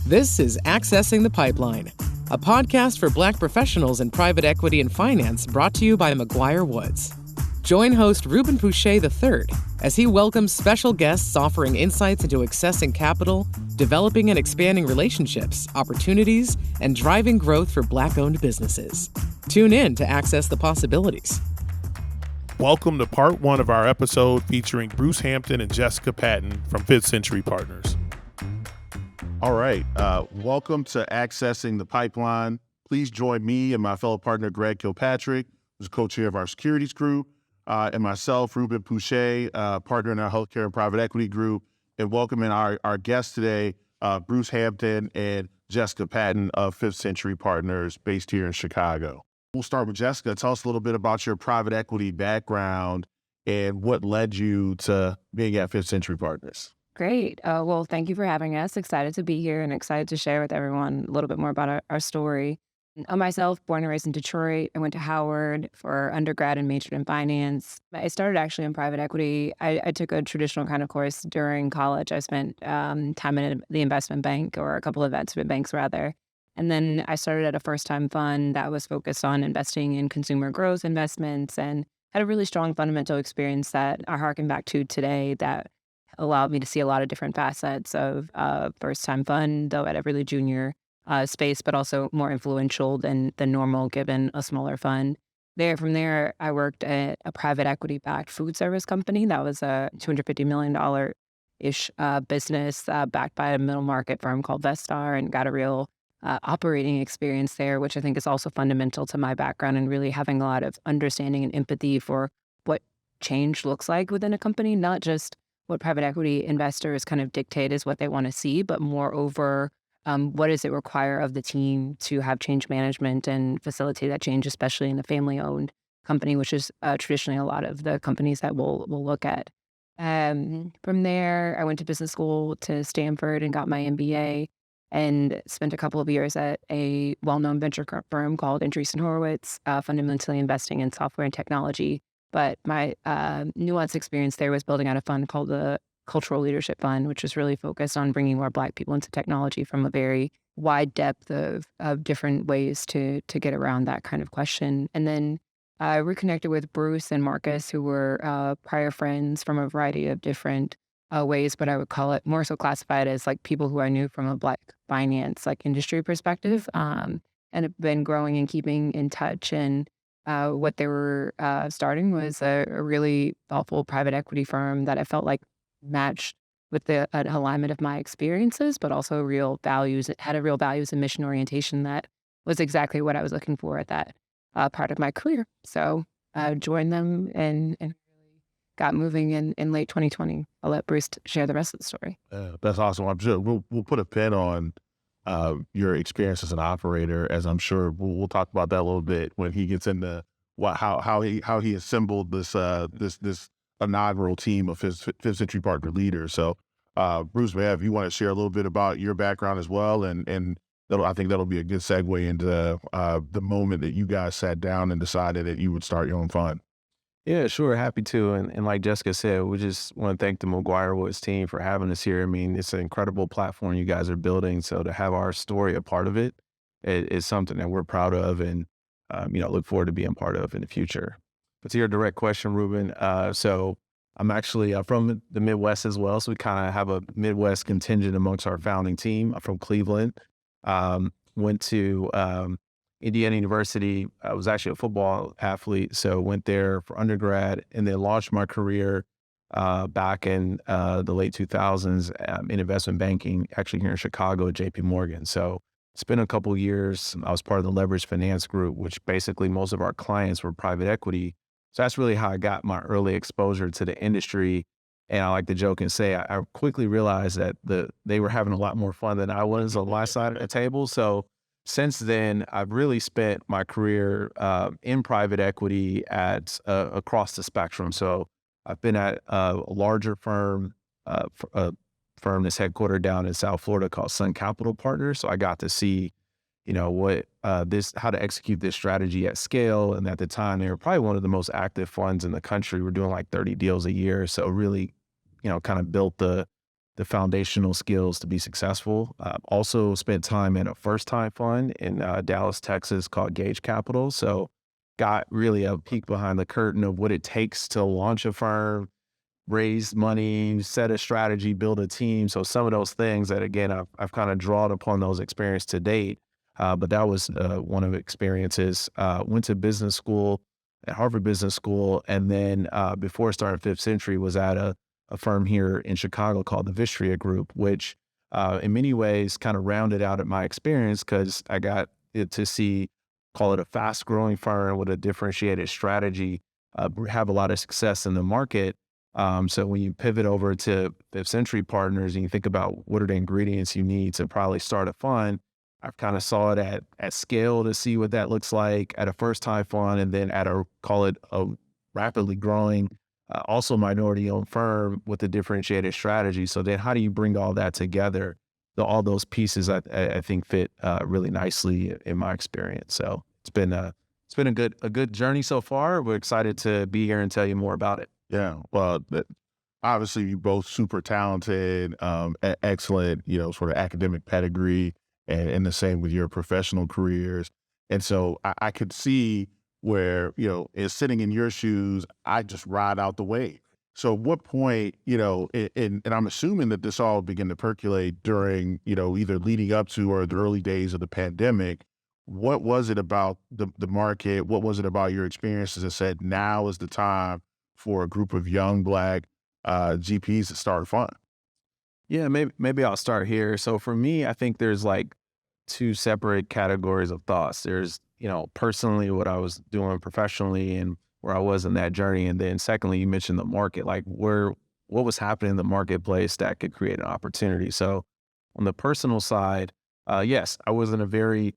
This is Accessing the Pipeline, a podcast for Black professionals in private equity and finance brought to you by McGuireWoods. Join host Rubin Pusha III as he welcomes special guests offering insights into accessing capital, developing and expanding relationships, opportunities, and driving growth for Black-owned businesses. Tune in to access the possibilities. Welcome to part one of our episode featuring Bruce Hampton and Jessica Patton from 5th Century Partners. All right. Welcome to Accessing the Pipeline. Please join me and my fellow partner, Greg Kilpatrick, who's co-chair of our securities group, and myself, Rubin Pusha, partner in our healthcare and private equity group, and welcoming our guests today, Bruce Hampton and Jessica Patton of 5th Century Partners based here in Chicago. We'll start with Jessica. Tell us a little bit about your private equity background and what led you to being at 5th Century Partners. Great. Well, thank you for having us. Excited to be here and excited to share with everyone a little bit more about our story. Myself, born and raised in Detroit. I went to Howard for undergrad and majored in finance. I started actually in private equity. I took a traditional kind of course during college. I spent time in the investment bank, or a couple of investment banks rather. And then I started at a first-time fund that was focused on investing in consumer growth investments and had a really strong fundamental experience that I harken back to today that allowed me to see a lot of different facets of first-time fund, though at a really junior space, but also more influential than normal given a smaller fund. From there, I worked at a private equity-backed food service company that was a $250 million-ish business backed by a middle market firm called Vestar, and got a real operating experience there, which I think is also fundamental to my background and really having a lot of understanding and empathy for what change looks like within a company, not just what private equity investors kind of dictate is what they want to see, but moreover, what does it require of the team to have change management and facilitate that change, especially in a family-owned company, which is traditionally a lot of the companies that we'll look at. From there, I went to business school to Stanford and got my MBA and spent a couple of years at a well-known venture firm called Andreessen Horowitz, fundamentally investing in software and technology. But my nuanced experience there was building out a fund called the Cultural Leadership Fund, which was really focused on bringing more Black people into technology from a very wide depth of different ways to get around that kind of question. And then I reconnected with Bruce and Marcus, who were prior friends from a variety of different ways, but I would call it more so classified as like people who I knew from a Black finance industry perspective, and have been growing and keeping in touch. And what they were starting was a really thoughtful private equity firm that I felt like matched with the alignment of my experiences, but also real values. It had a real values and mission orientation that was exactly what I was looking for at that part of my career. So I joined them and really got moving in late 2020. I'll let Bruce share the rest of the story. That's awesome. I'm sure we'll put a pin on your experience as an operator, as I'm sure we'll talk about that a little bit when he gets into how he assembled this inaugural team of 5th Century Partner leaders. So, Bruce, if you want to share a little bit about your background as well, and I think that'll be a good segue into the moment that you guys sat down and decided that you would start your own fund. Yeah, sure. Happy to. And like Jessica said, we just want to thank the McGuireWoods team for having us here. I mean, it's an incredible platform you guys are building. So to have our story a part of it is something that we're proud of and, look forward to being part of in the future. But to your direct question, Rubin, so I'm actually from the Midwest as well. So we kind of have a Midwest contingent amongst our founding team. I'm from Cleveland, went to Indiana University. I was actually a football athlete, so went there for undergrad and then launched my career back in the late 2000s in investment banking, actually here in Chicago at JP Morgan. So it's been a couple of years. I was part of the leveraged finance group, which basically most of our clients were private equity. So that's really how I got my early exposure to the industry. And I like to joke and say, I quickly realized that they were having a lot more fun than I was on my side of the table. So since then, I've really spent my career in private equity at across the spectrum. So I've been at a larger firm, a firm that's headquartered down in South Florida called Sun Capital Partners. So I got to see, how to execute this strategy at scale. And at the time, they were probably one of the most active funds in the country. We're doing like 30 deals a year. So really, kind of built the the foundational skills to be successful. Also spent time in a first-time fund in Dallas, Texas called Gage Capital. So got really a peek behind the curtain of what it takes to launch a firm, raise money, set a strategy, build a team. So some of those things that, again, I've kind of drawn upon those experiences to date. But that was one of the experiences. Went to business school at Harvard Business School. And then before I started Fifth Century was at a firm here in Chicago called the Vistria Group, which in many ways kind of rounded out my experience because I got to see, call it a fast growing firm with a differentiated strategy, have a lot of success in the market. So when you pivot over to Fifth Century Partners and you think about what are the ingredients you need to probably start a fund, I've kind of saw it at scale to see what that looks like at a first time fund, and then at call it a rapidly growing, also minority owned firm with a differentiated strategy. So then how do you bring all that together? All those pieces I think fit really nicely in my experience. So it's been a good journey so far. We're excited to be here and tell you more about it. Yeah, well, obviously you both super talented, excellent, sort of academic pedigree, and the same with your professional careers. And so I could see where, is sitting in your shoes, I just ride out the wave. So at what point, and I'm assuming that this all began to percolate during, either leading up to or the early days of the pandemic. What was it about the market? What was it about your experiences that said now is the time for a group of young Black GPs to start a fund? Yeah, maybe I'll start here. So for me, I think there's like two separate categories of thoughts. There's, personally what I was doing professionally and where I was in that journey. And then secondly, you mentioned the market, like what was happening in the marketplace that could create an opportunity. So on the personal side, yes, I was in a very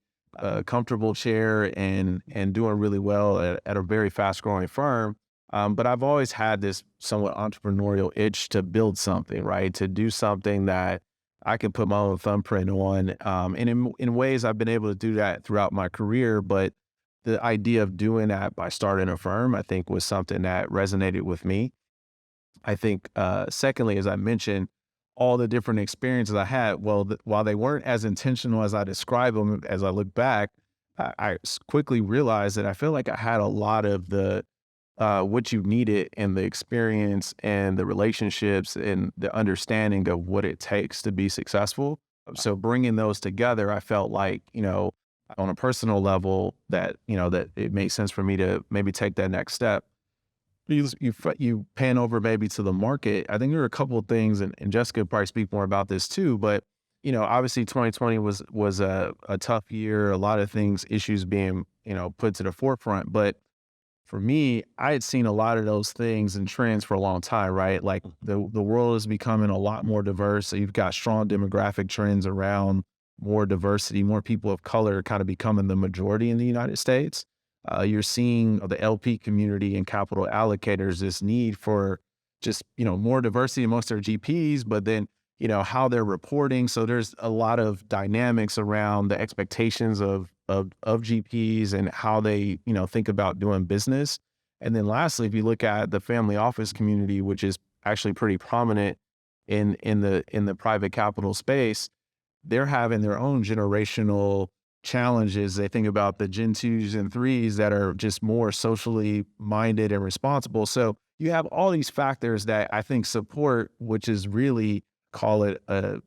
comfortable chair and doing really well at a very fast growing firm. But I've always had this somewhat entrepreneurial itch to build something, right? To do something that I can put my own thumbprint on. And in ways I've been able to do that throughout my career. But the idea of doing that by starting a firm, I think was something that resonated with me. I think, secondly, as I mentioned, all the different experiences I had, while they weren't as intentional as I describe them, as I look back, I quickly realized that I feel like I had a lot of the what you needed and the experience and the relationships and the understanding of what it takes to be successful. So bringing those together, I felt like, on a personal level that it made sense for me to maybe take that next step. You pan over maybe to the market. I think there are a couple of things, and Jessica probably speak more about this too, but obviously 2020 was a tough year, a lot of things, issues being, put to the forefront. But for me, I had seen a lot of those things and trends for a long time, right? Like the world is becoming a lot more diverse. So you've got strong demographic trends around more diversity, more people of color kind of becoming the majority in the United States. You're seeing the LP community and capital allocators, this need for just, more diversity amongst their GPs, but then, how they're reporting. So there's a lot of dynamics around the expectations of GPs and how they, think about doing business. And then lastly, if you look at the family office community, which is actually pretty prominent in the private capital space, they're having their own generational challenges. They think about the Gen 2s and 3s that are just more socially minded and responsible. So you have all these factors that I think support, which is really, call it a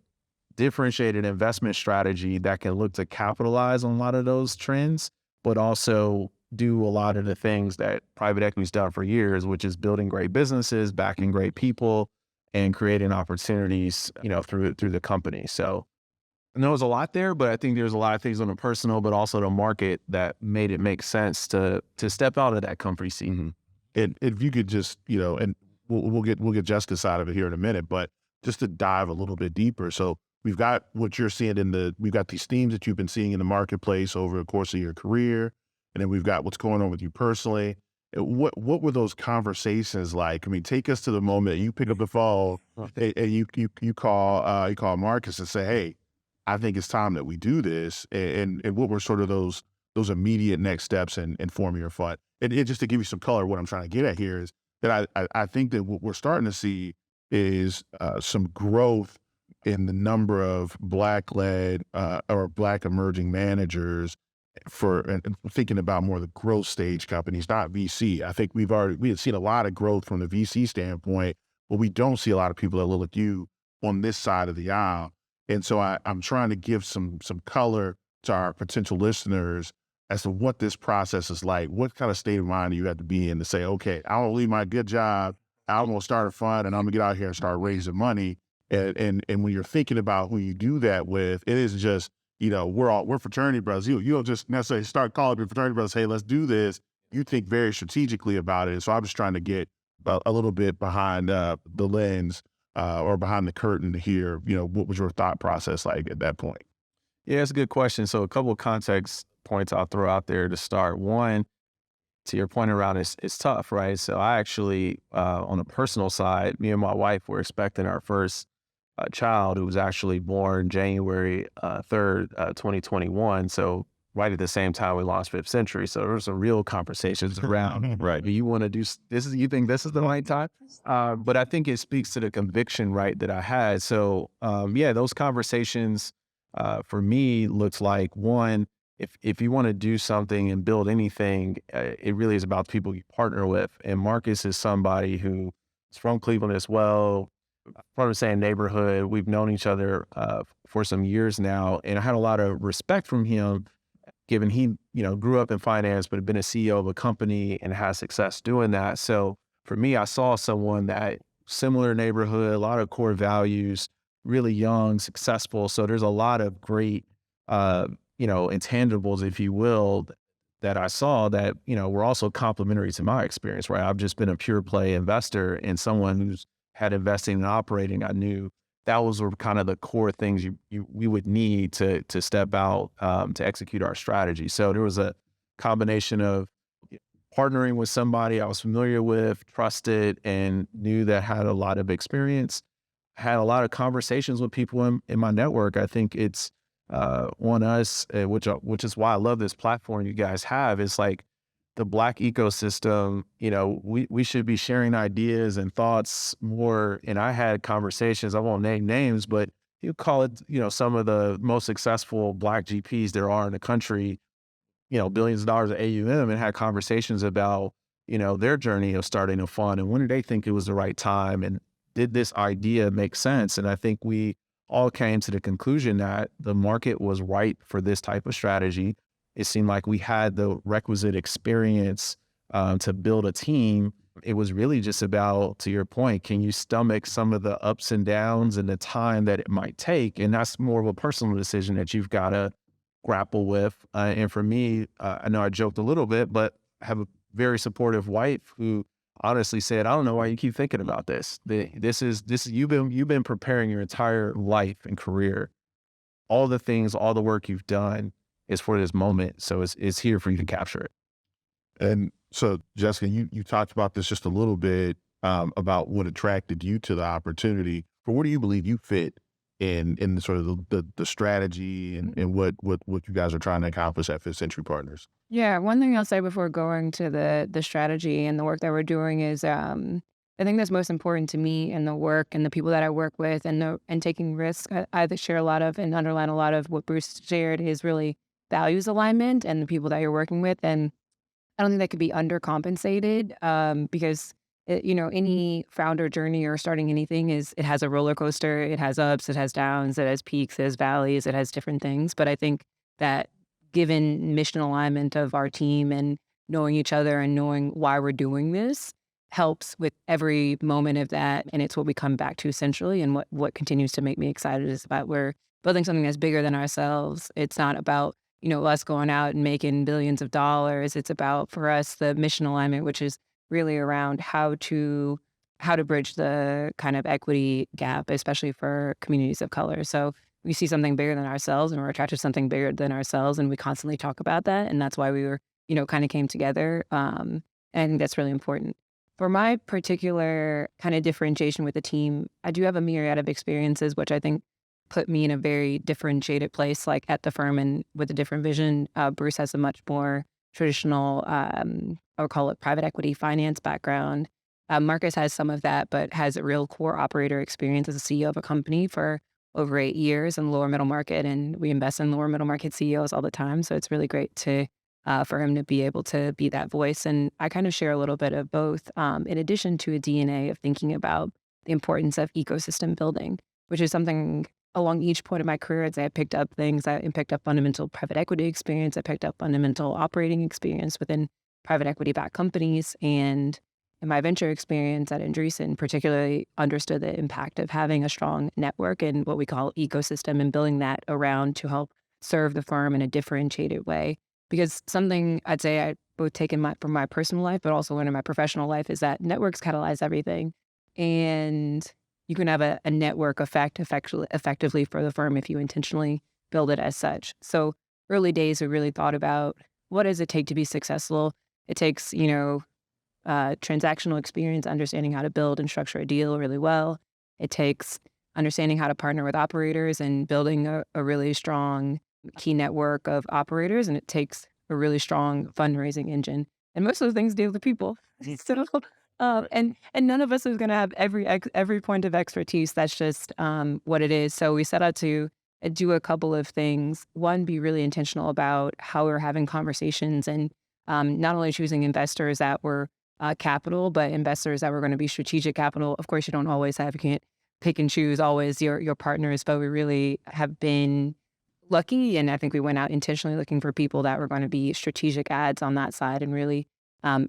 differentiated investment strategy that can look to capitalize on a lot of those trends, but also do a lot of the things that private equity's done for years, which is building great businesses, backing great people, and creating opportunities, through the company. So I know there's a lot there, but I think there's a lot of things on the personal, but also the market that made it make sense to step out of that comfort seat. Mm-hmm. And if you could just, and we'll get Jessica's side of it here in a minute, but just to dive a little bit deeper. So we've got what you're seeing we've got these themes that you've been seeing in the marketplace over the course of your career. And then we've got what's going on with you personally. What were those conversations like? I mean, take us to the moment you pick up the phone and you call Marcus and say, hey, I think it's time that we do this. And what were sort of those immediate next steps in forming your fund? And just to give you some color, what I'm trying to get at here is that I think that what we're starting to see is some growth in the number of Black-led or Black emerging managers and thinking about more the growth stage companies, not VC. I think we had seen a lot of growth from the VC standpoint, but we don't see a lot of people that look like you on this side of the aisle. And so I'm trying to give some color to our potential listeners as to what this process is like. What kind of state of mind do you have to be in to say, okay, I don't leave my good job, I'm gonna start a fund and I'm gonna get out here and start raising money. And when you're thinking about who you do that with, it isn't just, we're fraternity brothers. You don't just necessarily start calling your fraternity brothers, hey, let's do this. You think very strategically about it. So I'm just trying to get a little bit behind the lens or behind the curtain to hear, what was your thought process like at that point? Yeah, it's a good question. So a couple of context points I'll throw out there to start. One, to your point around it's tough, right? So I actually, on a personal side, me and my wife were expecting our first child, who was actually born January 3rd, 2021. So right at the same time we launched Fifth Century. So there were some real conversations around, right? Do you want to do this? You think this is the right time? But I think it speaks to the conviction, right, that I had. So those conversations for me looks like, one, if you want to do something and build anything, it really is about the people you partner with. And Marcus is somebody who is from Cleveland as well, from the same neighborhood. We've known each other for some years now, and I had a lot of respect from him, given he, grew up in finance, but had been a CEO of a company and had success doing that. So for me, I saw someone that similar neighborhood, a lot of core values, really young, successful. So there's a lot of great, intangibles, if you will, that I saw that, were also complementary to my experience, right? I've just been a pure play investor, and someone who's had investing and operating, I knew that was kind of the core things we would need to step out to execute our strategy. So there was a combination of partnering with somebody I was familiar with, trusted, and knew that had a lot of experience, had a lot of conversations with people in my network. I think it's on us, which is why I love this platform you guys have. It's like the Black ecosystem, we should be sharing ideas and thoughts more. And I had conversations, I won't name names, but you call it, some of the most successful Black GPs there are in the country, billions of dollars of AUM, and had conversations about, their journey of starting a fund and when did they think it was the right time, and did this idea make sense? And I think we all came to the conclusion that the market was right for this type of strategy. It seemed like we had the requisite experience to build a team. It was really just about, to your point, can you stomach some of the ups and downs and the time that it might take? And that's more of a personal decision that you've got to grapple with. And for me, I know I joked a little bit, but I have a very supportive wife who honestly said, I don't know why you keep thinking about this. This is you've been preparing your entire life and career. All the things, all the work you've done is for this moment. So it's here for you to capture it. And so, Jessica, you talked about this just a little bit about what attracted you to the opportunity. But where do you believe you fit in the sort of the strategy and what you guys are trying to accomplish at Fifth Century Partners? Yeah, one thing I'll say before going to the strategy and the work that we're doing is I think that's most important to me in the work and the people that I work with and taking risks. I share a lot of and underline a lot of what Bruce shared is really values alignment and the people that you're working with. And I don't think that could be undercompensated because any founder journey or starting anything it has a roller coaster. It has ups, it has downs, it has peaks, it has valleys, it has different things. But I think that given mission alignment of our team and knowing each other and knowing why we're doing this helps with every moment of that. And it's what we come back to essentially. And what continues to make me excited is about we're building something that's bigger than ourselves. It's not about, us going out and making billions of dollars. It's about, for us, the mission alignment, which is really around how to bridge the kind of equity gap, especially for communities of color. So we see something bigger than ourselves and we're attracted to something bigger than ourselves. And we constantly talk about that. And that's why we were, kind of came together. And I think that's really important. For my particular kind of differentiation with the team, I do have a myriad of experiences, which I think put me in a very differentiated place, like at the firm and with a different vision. Bruce has a much more traditional, I would call it private equity finance background. Marcus has some of that, but has a real core operator experience as a CEO of a company for over 8 years in the lower middle market, and we invest in lower middle market CEOs all the time. So it's really great to for him to be able to be that voice. And I kind of share a little bit of both, in addition to a DNA of thinking about the importance of ecosystem building, which is something along each point of my career. As I picked up things, I picked up fundamental private equity experience. I picked up fundamental operating experience within private equity-backed companies. And in my venture experience at Andreessen, particularly understood the impact of having a strong network and what we call ecosystem and building that around to help serve the firm in a differentiated way. Because something I'd say I both taken from my personal life, but also learned in my professional life is that networks catalyze everything. And you can have a network effect effectively for the firm if you intentionally build it as such. So early days, we really thought about what does it take to be successful? It takes, transactional experience, understanding how to build and structure a deal really well. It takes understanding how to partner with operators and building a really strong key network of operators. And it takes a really strong fundraising engine. And most of the things deal with people. So, and none of us is going to have every point of expertise. That's just what it is. So we set out to do a couple of things. One, be really intentional about how we're having conversations and not only choosing investors that were capital, but investors that were going to be strategic capital. Of course, you don't always have, you can't pick and choose always your partners, but we really have been lucky. And I think we went out intentionally looking for people that were going to be strategic ads on that side and really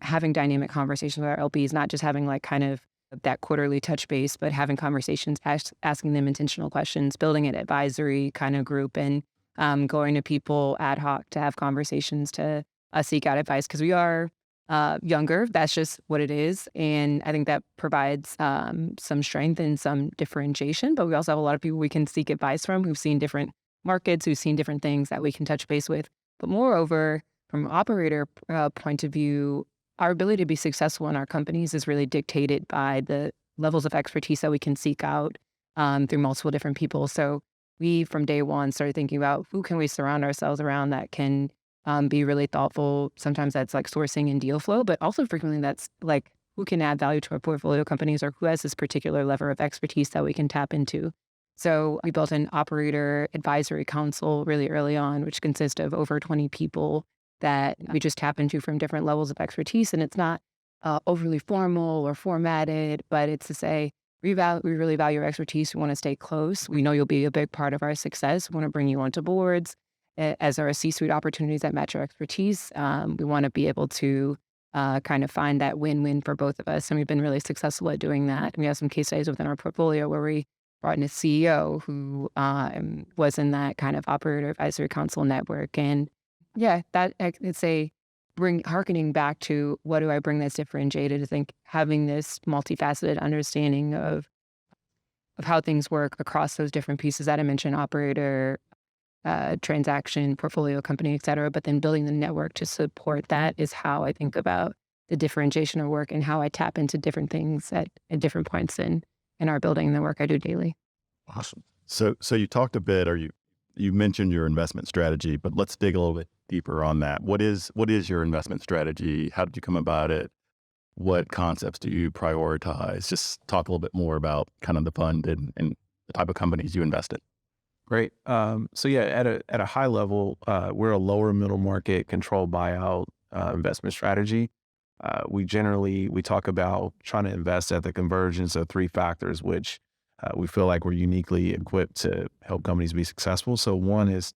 having dynamic conversations with our LPs, not just having like kind of that quarterly touch base, but having conversations, asking them intentional questions, building an advisory kind of group and going to people ad hoc to have conversations to seek out advice because we are younger. That's just what it is. And I think that provides some strength and some differentiation. But we also have a lot of people we can seek advice from who've seen different markets, who've seen different things that we can touch base with. But moreover, from an operator point of view, our ability to be successful in our companies is really dictated by the levels of expertise that we can seek out through multiple different people. So we, from day one, started thinking about who can we surround ourselves around that can be really thoughtful. Sometimes that's like sourcing and deal flow, but also frequently that's like who can add value to our portfolio companies or who has this particular level of expertise that we can tap into. So we built an operator advisory council really early on, which consists of over 20 people that we just tap into from different levels of expertise. And it's not overly formal or formatted, but it's to say, we really value your expertise. We want to stay close. We know you'll be a big part of our success. We want to bring you onto boards as our C-suite opportunities that match our expertise. We want to be able to kind of find that win-win for both of us. And we've been really successful at doing that. And we have some case studies within our portfolio where we brought in a CEO who was in that kind of operator advisory council network. And yeah, that it's harkening back to what do I bring that's differentiated. I think having this multifaceted understanding of how things work across those different pieces that I mentioned, operator, transaction, portfolio company, et cetera, but then building the network to support that is how I think about the differentiation of work and how I tap into different things at different points in our building and the work I do daily. Awesome. So you talked a bit, or you mentioned your investment strategy, but let's dig a little bit deeper on that. What is your investment strategy? How did you come about it? What concepts do you prioritize? Just talk a little bit more about kind of the fund and the type of companies you invest in. Great. So yeah, at a high level, we're a lower middle market controlled buyout investment strategy. We talk about trying to invest at the convergence of three factors, which we feel like we're uniquely equipped to help companies be successful. So one is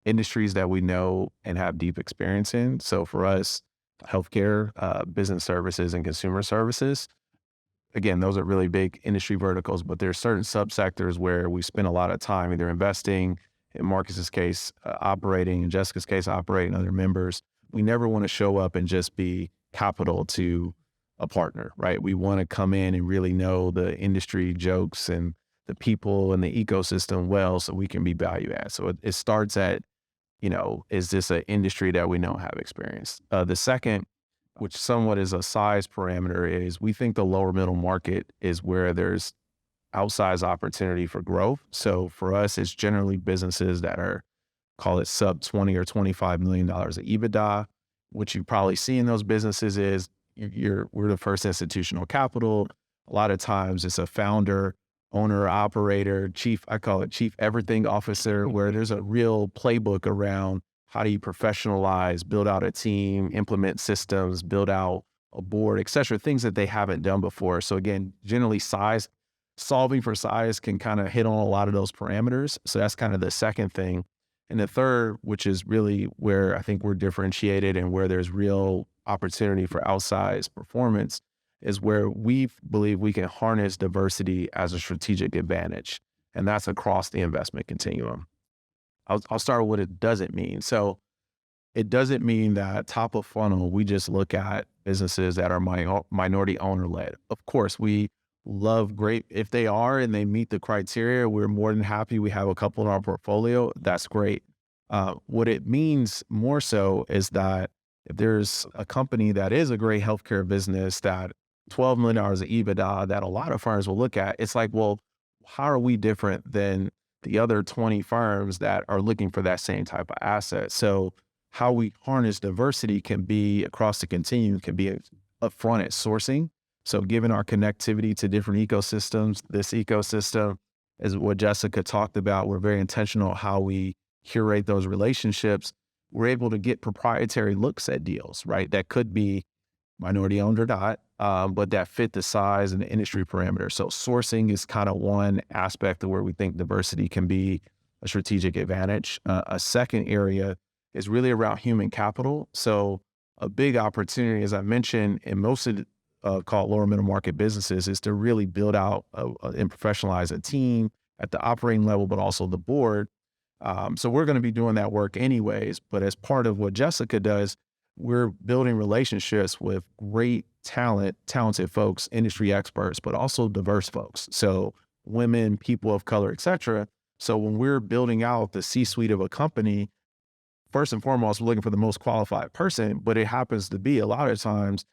industries that we know and have deep experience in. So for us, healthcare, business services, and consumer services. Again, those are really big industry verticals, but there's certain subsectors where we spend a lot of time either investing, in Marcus's case, operating, in Jessica's case, operating other members. We never want to show up and just be capital to a partner, right? We want to come in and really know the industry jokes and the people and the ecosystem well so we can be value add. So it starts at, is this an industry that we know have experience? The second, which somewhat is a size parameter, is we think the lower middle market is where there's outsized opportunity for growth. So for us, it's generally businesses that are, call it sub 20 or $25 million of EBITDA. What you probably see in those businesses is we're the first institutional capital. A lot of times it's a founder owner, operator, I call it chief everything officer, where there's a real playbook around how do you professionalize, build out a team, implement systems, build out a board, et cetera, things that they haven't done before. So again, generally solving for size can kind of hit on a lot of those parameters. So that's kind of the second thing. And the third, which is really where I think we're differentiated and where there's real opportunity for outsized performance, is where we believe we can harness diversity as a strategic advantage. And that's across the investment continuum. I'll start with what it doesn't mean. So it doesn't mean that top of funnel, we just look at businesses that are minority owner led. Of course, we love great. If they are and they meet the criteria, we're more than happy. We have a couple in our portfolio. That's great. What it means more so is that if there's a company that is a great healthcare business that $12 million of EBITDA that a lot of firms will look at, it's like, well, how are we different than the other 20 firms that are looking for that same type of asset? So how we harness diversity can be across the continuum, can be upfront at sourcing. So given our connectivity to different ecosystems, this ecosystem is what Jessica talked about. We're very intentional how we curate those relationships. We're able to get proprietary looks at deals, right? That could be minority owned or not, but that fit the size and the industry parameters. So sourcing is kind of one aspect of where we think diversity can be a strategic advantage. A second area is really around human capital. So a big opportunity, as I mentioned, in most of called lower middle market businesses, is to really build out and professionalize a team at the operating level, but also the board. So we're going to be doing that work anyways. But as part of what Jessica does, we're building relationships with great talented folks, industry experts, but also diverse folks. So women, people of color, et cetera. So when we're building out the C-suite of a company, first and foremost, we're looking for the most qualified person, but it happens to be a lot of times,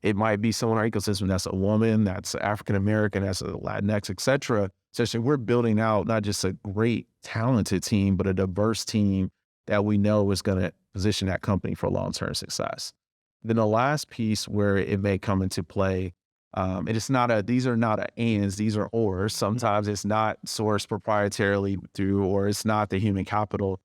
it might be someone in our ecosystem that's a woman, that's African-American, that's a Latinx, et cetera. So we're building out not just a great talented team, but a diverse team that we know is going to position that company for long-term success. Then the last piece where it may come into play, and these are not ands, these are ors. Sometimes it's not sourced proprietarily through, or it's not the human capital.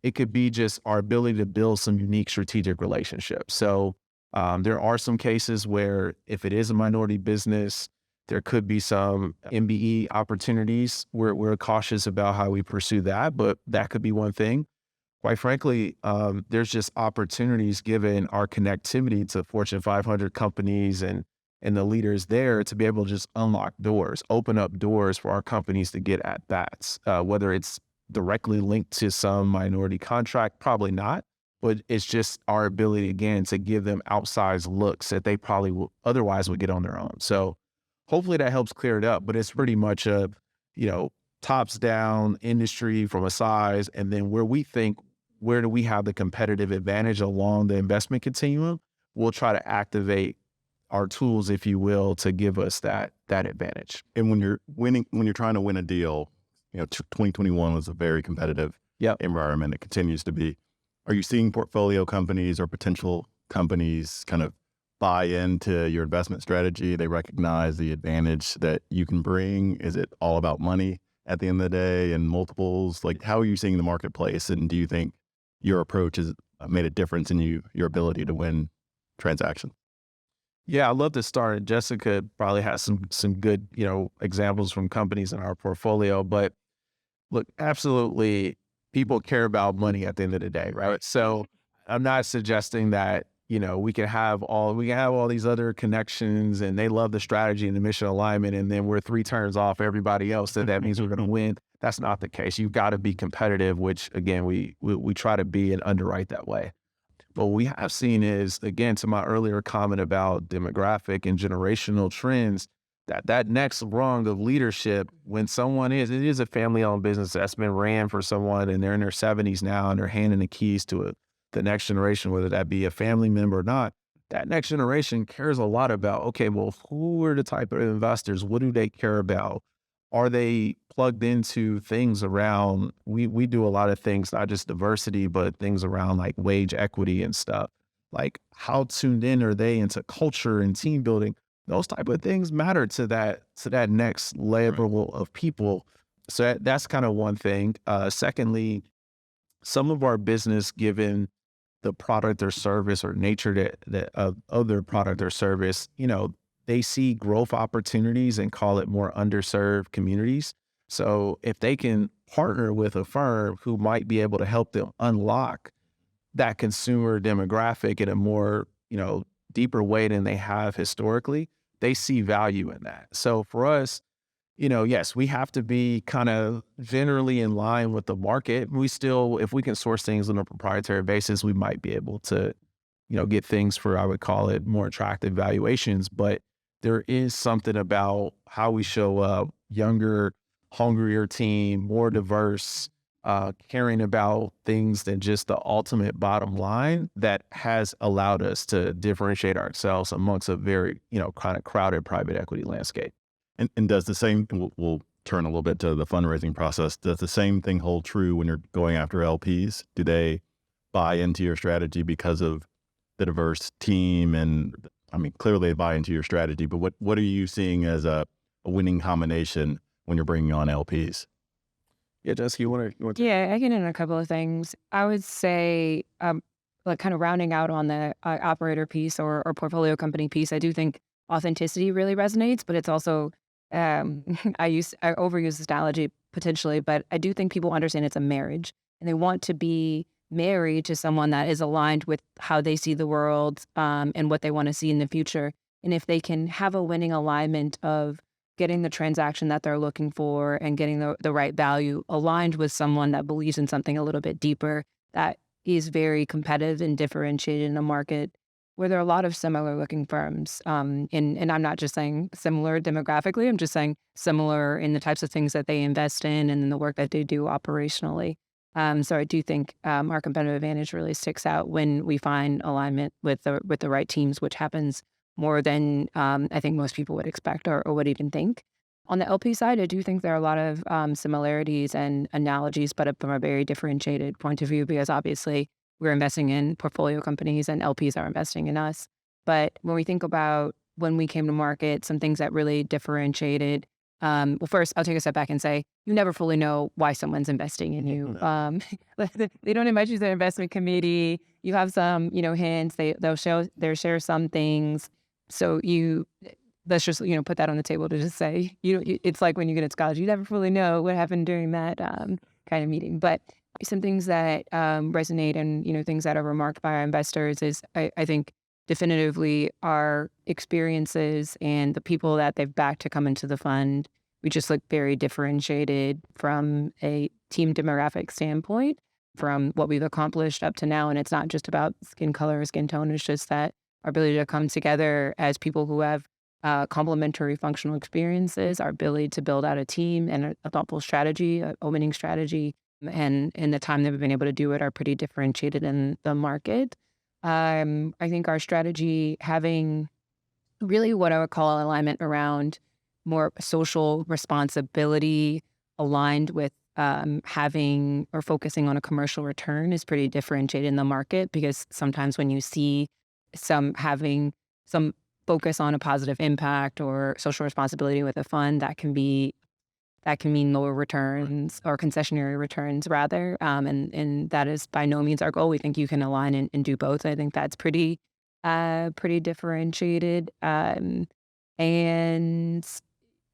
It could be just our ability to build some unique strategic relationships. So there are some cases where if it is a minority business, there could be some MBE opportunities. We're cautious about how we pursue that, but that could be one thing. Quite frankly, there's just opportunities given our connectivity to Fortune 500 companies and the leaders there to be able to just unlock doors, open up doors for our companies to get at bats, whether it's directly linked to some minority contract, probably not. But it's just our ability, again, to give them outsized looks that they probably otherwise would get on their own. So hopefully that helps clear it up, but it's pretty much a, tops down industry from a size. And then where do we have the competitive advantage along the investment continuum? We'll try to activate our tools, if you will, to give us that advantage. And when you're trying to win a deal, 2021 was a very competitive environment. It continues to be. Are you seeing portfolio companies or potential companies kind of buy into your investment strategy? They recognize the advantage that you can bring. Is it all about money at the end of the day and multiples? Like, how are you seeing the marketplace? And do you think your approach has made a difference in your ability to win transactions? Yeah, I'd love to start. Jessica probably has some good, examples from companies in our portfolio, but look, absolutely, people care about money at the end of the day, right? So I'm not suggesting that, we can have all these other connections and they love the strategy and the mission alignment, and then we're 3 turns off everybody else, that means we're going to win. That's not the case. You've got to be competitive, which again, we try to be and underwrite that way. But what we have seen is, again, to my earlier comment about demographic and generational trends, that next rung of leadership, when it is a family-owned business that's been ran for someone and they're in their 70s now and they're handing the keys to the next generation, whether that be a family member or not, that next generation cares a lot about, okay, well, who are the type of investors? What do they care about? Are they plugged into things around, we do a lot of things, not just diversity, but things around like wage equity and stuff. Like, how tuned in are they into culture and team building? Those type of things matter to that next level of people. So that's kind of one thing. Secondly, some of our business, given the product or service or nature of their product or service, they see growth opportunities and call it more underserved communities. So if they can partner with a firm who might be able to help them unlock that consumer demographic in a more, deeper way than they have historically, they see value in that. So for us, yes, we have to be kind of generally in line with the market. We still, if we can source things on a proprietary basis, we might be able to, get things for, I would call it, more attractive valuations. But there is something about how we show up, younger, hungrier team, more diverse, caring about things than just the ultimate bottom line, that has allowed us to differentiate ourselves amongst a very, kind of crowded private equity landscape. And does the same, we'll turn a little bit to the fundraising process, does the same thing hold true when you're going after LPs? Do they buy into your strategy because of the diverse team? And I mean, clearly they buy into your strategy, but what are you seeing as a winning combination when you're bringing on LPs? Yeah, Jessica, you want to? Yeah, I can in a couple of things. I would say, like kind of rounding out on the operator piece or portfolio company piece, I do think authenticity really resonates, but it's also, I overuse this analogy potentially, but I do think people understand it's a marriage and they want to be married to someone that is aligned with how they see the world, and what they want to see in the future. And if they can have a winning alignment of getting the transaction that they're looking for and getting the right value aligned with someone that believes in something a little bit deeper, that is very competitive and differentiated in a market where there are a lot of similar looking firms. And I'm not just saying similar demographically, I'm just saying similar in the types of things that they invest in and in the work that they do operationally. So I do think our competitive advantage really sticks out when we find alignment with the right teams, which happens more than I think most people would expect or would even think. On the LP side, I do think there are a lot of similarities and analogies, but from a very differentiated point of view, because obviously we're investing in portfolio companies and LPs are investing in us. But when we think about when we came to market, some things that really differentiated, well, first, I'll take a step back and say, you never fully know why someone's investing in you. They don't invite you to the investment committee. You have some, hints. They'll share some things. So let's just, put that on the table to just say, it's like when you get into college, you never fully know what happened during that kind of meeting. But some things that resonate and, things that are remarked by our investors is, I think, definitively our experiences and the people that they've backed to come into the fund. We just look very differentiated from a team demographic standpoint from what we've accomplished up to now. And it's not just about skin color or skin tone. It's just that our ability to come together as people who have complementary functional experiences, our ability to build out a team and a thoughtful strategy, a winning strategy, and in the time that we've been able to do it are pretty differentiated in the market. I think our strategy having really what I would call alignment around more social responsibility aligned with having or focusing on a commercial return is pretty differentiated in the market, because sometimes when you see having some focus on a positive impact or social responsibility with a fund, that can mean lower returns or concessionary returns rather. And that is by no means our goal. We think you can align and do both. I think that's pretty differentiated. And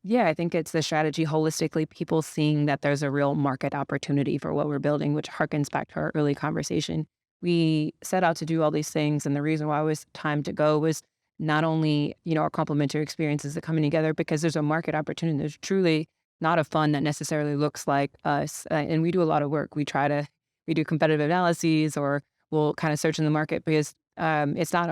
yeah, I think it's the strategy holistically, people seeing that there's a real market opportunity for what we're building, which harkens back to our early conversation. We set out to do all these things, and the reason why it was time to go was not only, our complementary experiences that coming together, because there's a market opportunity. There's truly not a fund that necessarily looks like us. And we do a lot of work. We do competitive analyses, or we'll kind of search in the market, because it's not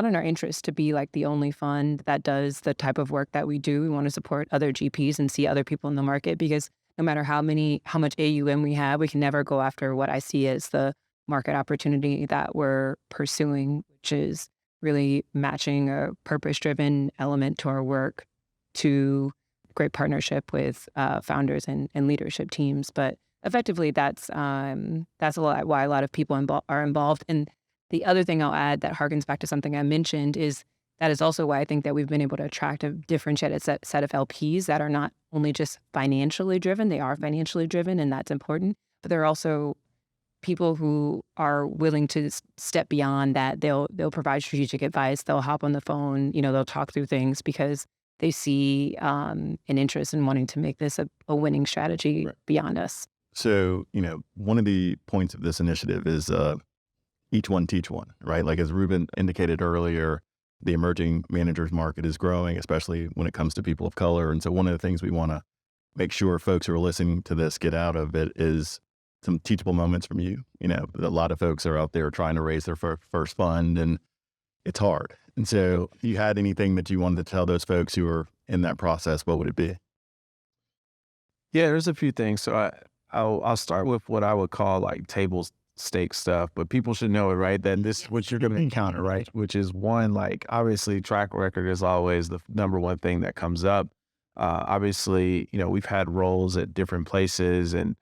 in our interest to be like the only fund that does the type of work that we do. We want to support other GPs and see other people in the market, because no matter how much AUM we have, we can never go after what I see as the market opportunity that we're pursuing, which is really matching a purpose-driven element to our work to great partnership with founders and leadership teams. But effectively, that's why a lot of people are involved. And the other thing I'll add that harkens back to something I mentioned is that is also why I think that we've been able to attract a differentiated set of LPs that are not only just financially driven, they are financially driven, and that's important, but they're also people who are willing to step beyond that. They'll provide strategic advice. They'll hop on the phone. They'll talk through things because they see an interest in wanting to make this a winning strategy beyond us. So, one of the points of this initiative is each one teach one, right? Like as Rubin indicated earlier, the emerging managers market is growing, especially when it comes to people of color. And so one of the things we want to make sure folks who are listening to this get out of it is some teachable moments from you. A lot of folks are out there trying to raise their first fund, and it's hard. And so if you had anything that you wanted to tell those folks who are in that process, what would it be? Yeah, there's a few things. So I'll start with what I would call like table stake stuff, but people should know it, right? That this is what you're going to encounter, right? Which is one, like obviously track record is always the number one thing that comes up. Obviously, we've had roles at different places, and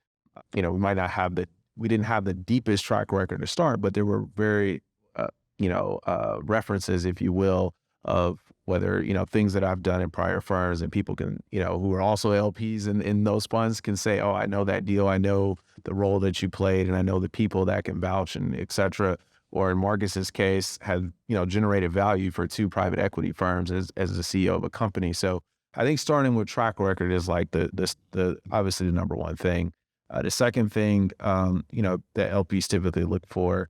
we might not have we didn't have the deepest track record to start, but there were very, references, if you will, of whether, things that I've done in prior firms, and people can, who are also LPs in those funds can say, oh, I know that deal. I know the role that you played, and I know the people that can vouch, and et cetera. Or in Marcus's case, have, generated value for 2 private equity firms as the CEO of a company. So I think starting with track record is like the obviously the number one thing. The second thing, that LPs typically look for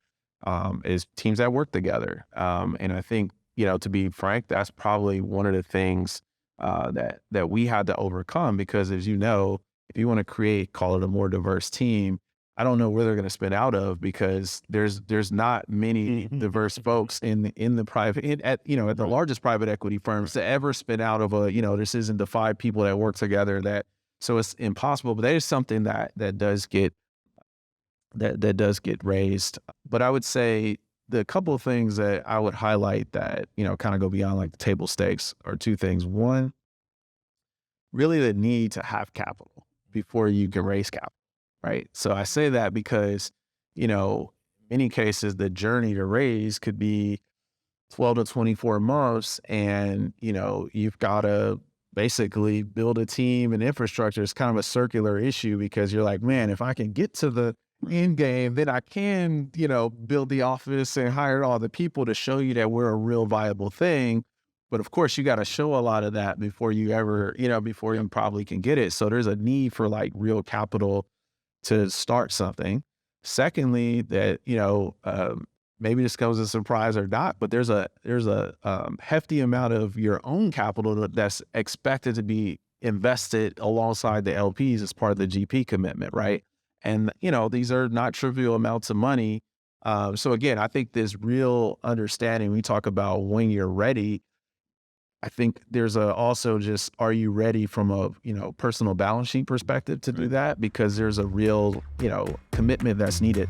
is teams that work together. And I think, to be frank, that's probably one of the things that we had to overcome, because as you know, if you want to create, call it a more diverse team, I don't know where they're going to spin out of, because there's not many diverse folks in the private, at the largest private equity firms to ever spin out of this isn't the 5 people that work together, so it's impossible. But that is something that does get raised. But I would say the couple of things that I would highlight that, kind of go beyond like the table stakes are 2 things. One, really the need to have capital before you can raise capital, right? So I say that because, many cases, the journey to raise could be 12 to 24 months, and, you've got to basically build a team and infrastructure. It's kind of a circular issue, because you're like, man, if I can get to the end game, then I can, build the office and hire all the people to show you that we're a real viable thing. But of course, you got to show a lot of that before you ever, before you probably can get it. So there's a need for like real capital to start something. Secondly, that, maybe this comes as a surprise or not, but there's a hefty amount of your own capital that's expected to be invested alongside the LPs as part of the GP commitment, right? And, these are not trivial amounts of money. So again, I think this real understanding, we talk about when you're ready, I think there's also just, are you ready from a, personal balance sheet perspective to do that? Because there's a real, commitment that's needed.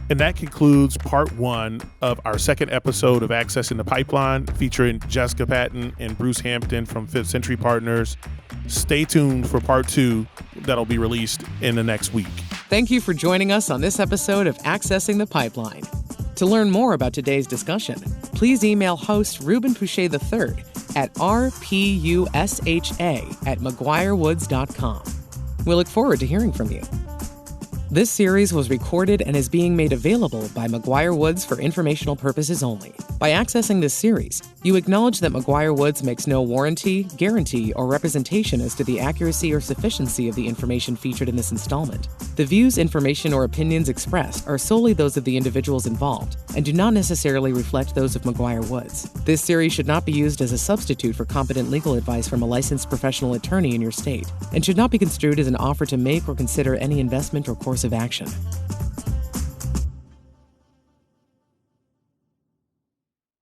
And that concludes part 1 of our second episode of Accessing the Pipeline, featuring Jessica Patton and Bruce Hampton from 5th Century Partners. Stay tuned for part 2 that'll be released in the next week. Thank you for joining us on this episode of Accessing the Pipeline. To learn more about today's discussion, please email host Rubin Pusha III at rpusha@McGuireWoods.com. We look forward to hearing from you. This series was recorded and is being made available by McGuireWoods for informational purposes only. By accessing this series, you acknowledge that McGuireWoods makes no warranty, guarantee, or representation as to the accuracy or sufficiency of the information featured in this installment. The views, information, or opinions expressed are solely those of the individuals involved and do not necessarily reflect those of McGuireWoods. This series should not be used as a substitute for competent legal advice from a licensed professional attorney in your state and should not be construed as an offer to make or consider any investment or course of action.